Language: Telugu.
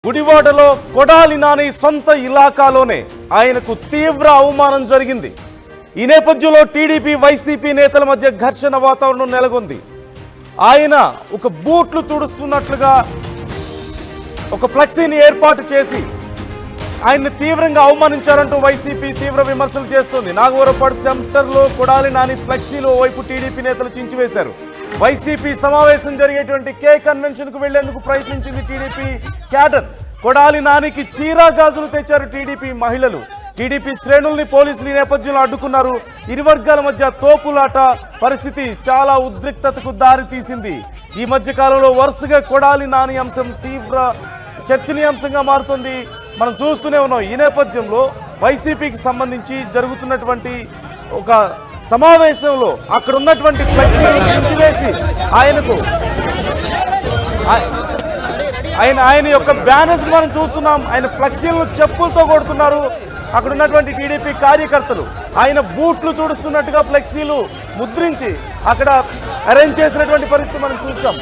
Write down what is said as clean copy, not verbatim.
గుడివాడలో కొడాలి నాని సొంత ఇలాకాలోనే ఆయనకు తీవ్ర అవమానం జరిగింది. ఈ నేపథ్యంలో టీడీపీ వైసీపీ నేతల మధ్య ఘర్షణ వాతావరణం నెలకొంది. ఆయన ఒక బూట్లు తుడుస్తున్నట్లుగా ఒక ఫ్లెక్సీని ఏర్పాటు చేసి ఆయన్ని తీవ్రంగా అవమానించారంటూ వైసీపీ తీవ్ర విమర్శలు చేస్తోంది. నాగవరపాడు సెంటర్లో కొడాలి నాని ఫ్లెక్సీలో వైపు టీడీపీ నేతలు చించివేశారు. వైసీపీ సమావేశం జరిగేటువంటి కే కన్వెన్షన్ కు వెళ్లేందుకు ప్రయత్నించింది టీడీపీ క్యాడర్. కొడాలి నానికి చీరా గాజులు తెచ్చారు టీడీపీ మహిళలు. టీడీపీ శ్రేణుల్ని పోలీసులు ఈ నేపథ్యంలో అడ్డుకున్నారు. ఇరు వర్గాల మధ్య తోపులాట పరిస్థితి చాలా ఉద్రిక్తతకు దారి తీసింది. ఈ మధ్య కాలంలో వరుసగా కొడాలి నాని అంశం తీవ్ర చర్చనీయాంశంగా మారుతుంది. మనం చూస్తూనే ఉన్నాం. ఈ నేపథ్యంలో వైసీపీకి సంబంధించి జరుగుతున్నటువంటి ఒక సమావేశంలో అక్కడ ఉన్నటువంటి ఫ్లెక్సీలను చించివేసి ఆయన యొక్క బ్యానర్స్ మనం చూస్తున్నాం. ఆయన ఫ్లెక్సీలను చెప్పులతో కొడుతున్నారు. అక్కడ ఉన్నటువంటి టీడీపీ కార్యకర్తలు ఆయన బూట్లు తుడుస్తున్నట్టుగా ఫ్లెక్సీలు ముద్రించి అక్కడ అరేంజ్ చేసినటువంటి పరిస్థితి మనం చూస్తాం.